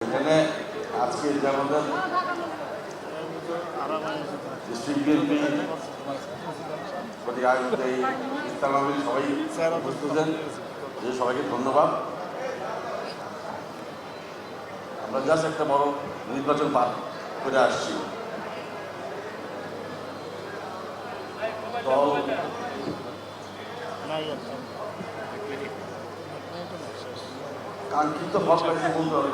এখানে আজকে যে আমাদের ডিস্ট্রিক্ট বিএনপি প্রতি আয়োজিত এই ইফতার মাহফিল সবাই উপস্থিত হয়েছেন, যে সবাইকে ধন্যবাদ। আমরা জাস্ট একটা বড় নির্বাচন পার করে আসছি। দল কাঙ্ক্ষিত ফল পাইছে বলতে হবে,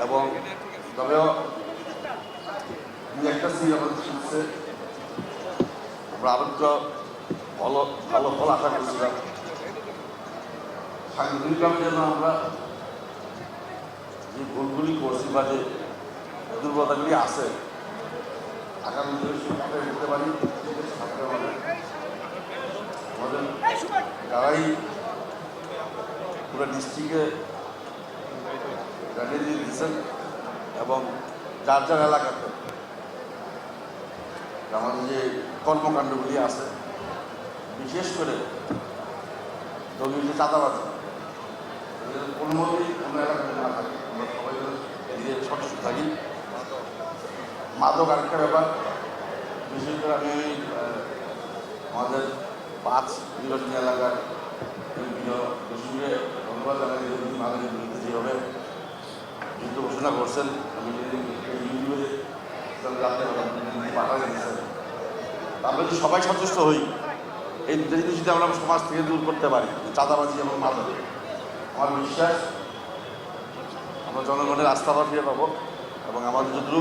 এবং তবেও দু একটা সিট আমাদের শিখছে, আমরা আরো ভালো ভালো ফল আশা করছিলাম। সাংগঠনিকভাবে যেন আমরা যে ভুলগুলি করছি বা যে দুর্বলতাগুলি আছে আগামী দিনে সেটাই করতে পারি। আমাদের যারাই পুরো ডিস্ট্রিক্টে গাড়ি দিয়ে দিচ্ছেন এবং যার যার এলাকাতে আমাদের যে কর্মকাণ্ডগুলি আছে, বিশেষ করে দলীয় যে চাঁদাবাজি, কোনো মতেই কোনো এলাকাতে না থাকে, আমরা সবাই নিজের সচেতন থাকি। মাদক আরেকটা ব্যাপার, বিশেষ করে আমি আমাদের 5 নির্বাচনী এলাকার দর্শককে ধন্যবাদ জানাই, মাদকের বিরুদ্ধে যেভাবে যুদ্ধ ঘোষণা করছেন। আমি ইউটিউবে পাঠা গেছেন, আমরা যদি সবাই সচেষ্ট হই, এই জিনিস যদি আমরা সমাজ থেকে দূর করতে পারি, চাঁদাবাজি এবং মাদক, আমার বিশ্বাস আমরা জনগণের আস্থা ফিরে পাবো। এবং আমাদের যতটুকু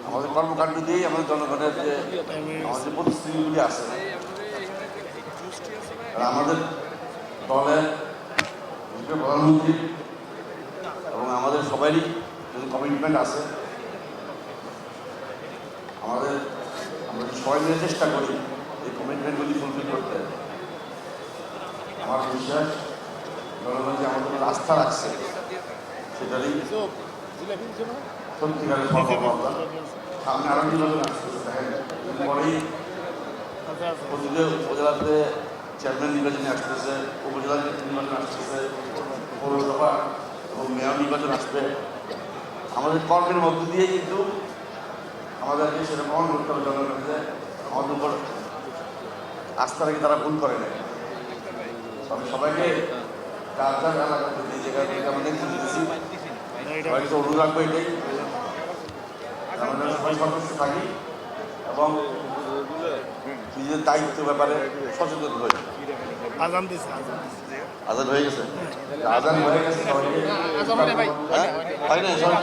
আমাদের কর্মকাণ্ড দিয়েই আমাদের জনগণের যে আমাদের পরিস্থিতিগুলি আছে, আমাদের দলের প্রধানমন্ত্রী এবং আমাদের সবারই যদি কমিটমেন্ট আছে, আমরা সবাই মিলে চেষ্টা করি এই কমিটমেন্টগুলি ফুলফিল করতে। আমার বিশ্বাস জনগণ যে আমাদের আস্থা রাখছে সেটারই সত্যিকারের সম্ভাবনা। সামনে আরো নির্বাচন আসতেছে, দেখেন পরেই প্রতিটি উপজেলাতে চেয়ারম্যান নির্বাচনে আসতেছে, উপজেলা নির্বাচন আসতেছে, পৌরসভা এবং মেয়র নির্বাচন আসবে। আমাদের কর্মের মধ্য দিয়ে কিন্তু আমাদেরকে সেটা প্রমাণ করতে হবে জনগণকে আমাদের উপর আস্থা রেখে তারা ভুল করে নেয়। আমি সবাইকে যার যার এলাকাতে যে জায়গায় থেকে আমরা নেতৃত্ব দিতেছি সবাইকে অনুরোধ রাখবো এটাই, আমাদের সবাই সদস্য থাকি এবং নিজের দায়িত্ব ব্যাপারে সচেতন হই। আজান হয়ে গেছে, আজান হয়ে গেছে সবাইকে, হয় না সবাই